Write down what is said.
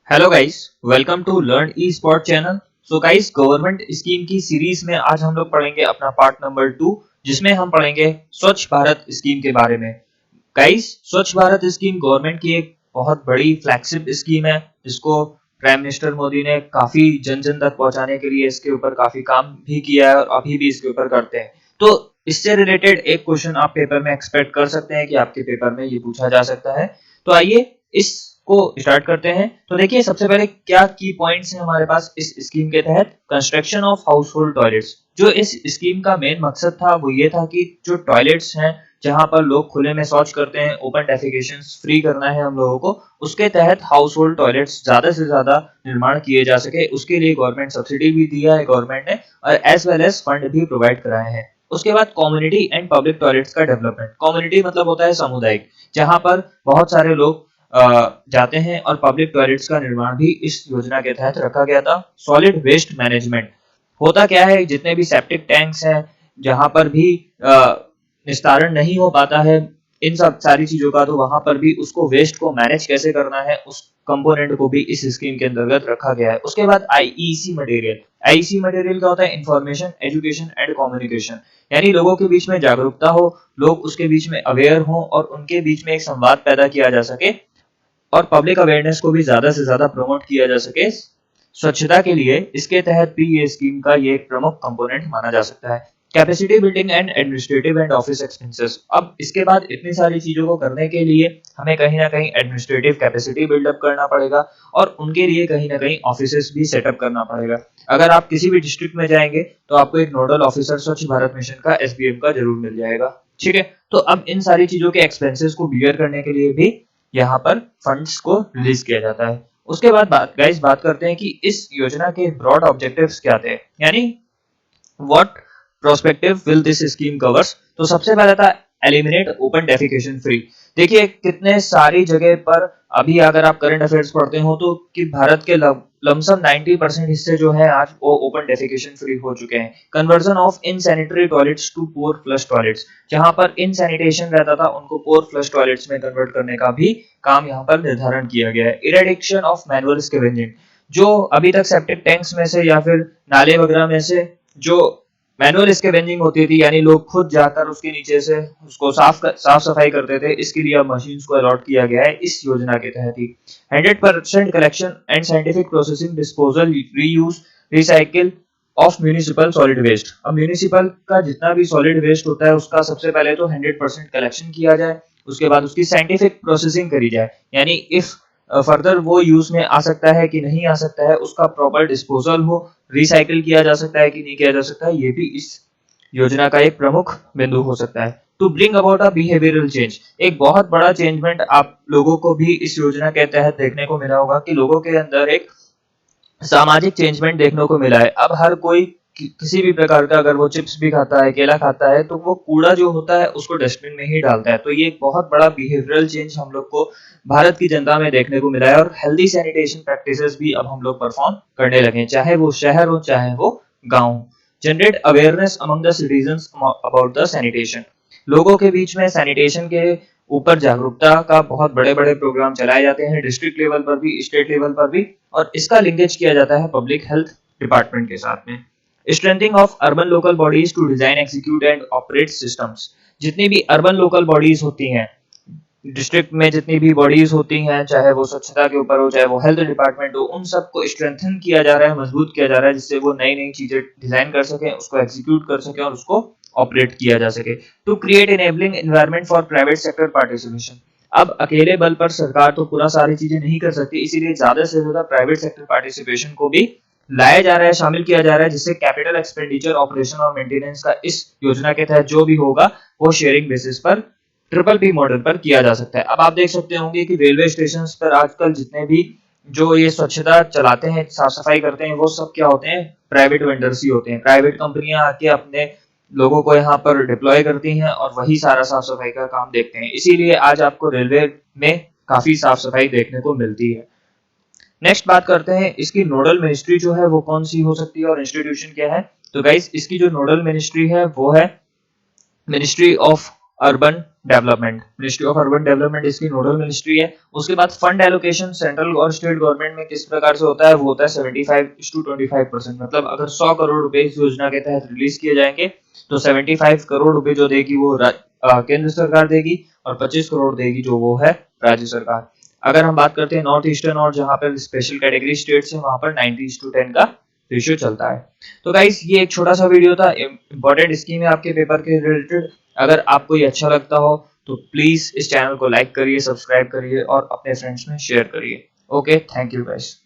Hello guys, welcome to learn E spot channel. So guys, government scheme की series में आज हम लोग पढ़ेंगे अपना पार्ट नंबर 2, जिसमें हम पढ़ेंगे स्वच्छ भारत स्कीम के बारे में। गाइस, स्वच्छ भारत स्कीम गवर्नमेंट की एक बहुत बड़ी फ्लैगशिप स्कीम है, जिसको प्राइम मिनिस्टर मोदी ने काफी जन जन तक पहुंचाने के लिए इसके ऊपर काफी काम भी किया है और अभी भी इसके ऊपर करते हैं। तो इससे रिलेटेड एक क्वेश्चन आप पेपर में एक्सपेक्ट कर सकते हैं कि आपके पेपर में ये पूछा जा सकता है। तो आइए इसको स्टार्ट करते हैं। तो देखिए, सबसे पहले क्या की पॉइंट्स हैं हमारे पास इस स्कीम के तहत। Construction of house hold toilets. जो इस स्कीम का मेन मकसद था वो ये था कि जो टॉयलेट्स हैं जहां पर लोग खुले में शौच करते हैं, ओपन डेफिकेशन फ्री करना है हम लोगों को, उसके तहत हाउस होल्ड टॉयलेट्स ज्यादा से ज्यादा निर्माण किए जा सके। उसके लिए गवर्नमेंट सब्सिडी भी दिया है गवर्नमेंट ने, और एज वेल एज फंड भी प्रोवाइड कराए हैं। उसके बाद कम्युनिटी एंड पब्लिक टॉयलेट्स का डेवलपमेंट। कम्युनिटी मतलब होता है सामुदायिक, जहां पर बहुत सारे लोग जाते हैं, और पब्लिक टॉयलेट्स का निर्माण भी इस योजना के तहत रखा गया था। Solid waste management. होता क्या है, जितने भी सेप्टिक टैंक्स हैं जहां पर भी निस्तारण नहीं हो पाता है इन सब सारी चीजों का, तो वहां पर भी उसको वेस्ट को मैनेज कैसे करना है उस कंपोनेंट को भी इस स्कीम के अंतर्गत रखा गया है। उसके बाद आईईसी मटेरियल। आईईसी मटेरियल क्या होता है? Information, education and communication. यानी लोगों के बीच में जागरूकता हो, लोग उसके बीच में अवेयर हो और उनके बीच में एक संवाद पैदा किया जा सके, और पब्लिक अवेयरनेस को भी ज्यादा से ज्यादा प्रमोट किया जा सके स्वच्छता के लिए। इसके तहत भी ये स्कीम का ये एक प्रमुख कंपोनेंट माना जा सकता है। Capacity building and administrative and office expenses. अब इसके बाद इतनी सारी चीजों को करने के लिए हमें कहीं ना कहीं एडमिनिस्ट्रेटिव कैपेसिटी बिल्डअप करना पड़ेगा, और उनके लिए कहीं ना कहीं ऑफिसेस भी सेटअप करना पड़ेगा। अगर आप किसी भी डिस्ट्रिक्ट में जाएंगे तो आपको एक नोडल ऑफिसर स्वच्छ भारत मिशन का, एसबीएम का, जरूर मिल जाएगा। ठीक है, तो अब इन सारी चीजों के एक्सपेंसेस को बियर करने के लिए भी यहाँ पर फंड्स को रिलीज किया जाता है। उसके बाद बात करते हैं कि इस योजना के ब्रॉड ऑब्जेक्टिव्स क्या थे, यानी what prospective will this scheme covers. तो सबसे पहला था एलिमिनेट ओपन डेफिकेशन फ्री। देखिए कितने सारी जगह पर अभी अगर आप करंट अफेयर्स पढ़ते हो तो कि भारत के लमसम 90% हिस्से जो है आज वो ओपन डेफिकेशन फ्री हो चुके हैं। Conversion of insanitary toilets to pour flush toilets. जहां पर इनसैनिटेशन रहता था उनको पोर फ्लश टॉयलेट्स में कन्वर्ट करने का भी काम यहाँ पर निर्धारण किया गया है। Eradication of manual scavenging. जो अभी तक सेप्टिक टैंक्स में से या फिर नाले वगैरह में से जो मैनुअल स्कैवेंजिंग होती थी, यानी लोग खुद जाकर उसके नीचे से उसको साफ सफाई करते थे, इसके लिए अब मशीन्स को अलॉट किया गया है इस योजना के तहत ही। 100% collection and scientific processing, disposal, reuse, recycle of municipal solid waste. अब म्यूनिसिपल का जितना भी सॉलिड वेस्ट होता है उसका सबसे पहले तो 100% कलेक्शन किया जाए, उसके बाद उसकी साइंटिफिक प्रोसेसिंग करी जाए, यानी इफ फर्दर वो यूज में आ सकता है कि नहीं आ सकता है, उसका प्रॉपर डिस्पोजल हो, रिसाइकिल किया जा सकता है कि नहीं किया जा सकता है, ये भी इस योजना का एक प्रमुख बिंदु हो सकता है। To bring about a behavioural change. एक बहुत बड़ा चेंजमेंट आप लोगों को भी इस योजना के तहत देखने को मिला होगा कि लोगों के अंदर एक सामाजिक चेंजमेंट देखने को मिला है। अब हर कोई किसी भी प्रकार का अगर वो चिप्स भी खाता है, केला खाता है, तो वो कूड़ा जो होता है उसको डस्टबिन में ही डालता है। तो ये एक बहुत बड़ा बिहेवियरल चेंज हम लोग को भारत की जनता में देखने को मिला है, और हेल्दी सैनिटेशन प्रैक्टिसेस भी अब हम लोग परफॉर्म करने लगे, चाहे वो शहर हो चाहे वो गांव। Generate awareness among the citizens about the sanitation. लोगों के बीच में सैनिटेशन के ऊपर जागरूकता का बहुत बड़े बड़े प्रोग्राम चलाए जाते हैं, डिस्ट्रिक्ट लेवल पर भी, स्टेट लेवल पर भी, और इसका लिंकेज किया जाता है पब्लिक हेल्थ डिपार्टमेंट के साथ में। Strengthening of urban local bodies to design, execute and operate systems. जितनी भी अर्बन लोकल बॉडीज होती हैं, डिस्ट्रिक्ट में जितनी भी बॉडीज होती हैं, चाहे वो स्वच्छता के ऊपर हो चाहे वो हेल्थ डिपार्टमेंट हो, उन सबको स्ट्रेंथन किया जा रहा है, मजबूत किया जा रहा है, जिससे वो नई नई चीजें डिजाइन कर सके, उसको एग्जीक्यूट कर सके और उसको ऑपरेट किया जा सके। To create enabling environment for private sector participation. अब अकेले बल पर सरकार तो पूरा सारी चीजें नहीं कर सकती, इसीलिए ज्यादा से ज्यादा प्राइवेट सेक्टर पार्टिसिपेशन को भी लाया जा रहा है, शामिल किया जा रहा है, जिससे कैपिटल एक्सपेंडिचर, ऑपरेशन और मेंटेनेंस का इस योजना के तहत जो भी होगा वो शेयरिंग बेसिस पर ट्रिपल पी मॉडल पर किया जा सकता है। अब आप देख सकते होंगे कि रेलवे स्टेशन पर आजकल जितने भी जो ये स्वच्छता चलाते हैं, साफ सफाई करते हैं, वो सब क्या होते हैं? प्राइवेट वेंडर्स ही होते हैं। प्राइवेट कंपनियां आके अपने लोगों को यहाँ पर डिप्लॉय करती हैं और वही सारा साफ सफाई का काम देखते हैं, इसीलिए आज आपको रेलवे में काफी साफ सफाई देखने को मिलती है। नेक्स्ट बात करते हैं इसकी नोडल मिनिस्ट्री जो है वो कौन सी हो सकती है और इंस्टीट्यूशन क्या है। तो गाइस, इसकी जो नोडल मिनिस्ट्री है वो है ministry of urban development, ministry of urban development इसकी नोडल मिनिस्ट्री है। उसके बाद फंड एलोकेशन सेंट्रल और स्टेट गवर्नमेंट में किस प्रकार से होता है, वो होता है 75:25%। मतलब अगर 100 करोड़ रुपए इस योजना के तहत रिलीज किए जाएंगे तो 75 करोड़ रुपए जो देगी वो केंद्र सरकार देगी और 25 करोड़ देगी जो वो है राज्य सरकार। अगर हम बात करते हैं नॉर्थ ईस्टर्न और जहां पर स्पेशल कैटेगरी स्टेट्स है वहां पर 90:10 का रेशियो चलता है। तो गाइस ये एक छोटा सा वीडियो था, इंपॉर्टेंट स्कीम है आपके पेपर के रिलेटेड। अगर आपको ये अच्छा लगता हो तो प्लीज इस चैनल को लाइक करिए, सब्सक्राइब करिए और अपने फ्रेंड्स में शेयर करिए। Okay, thank you guys.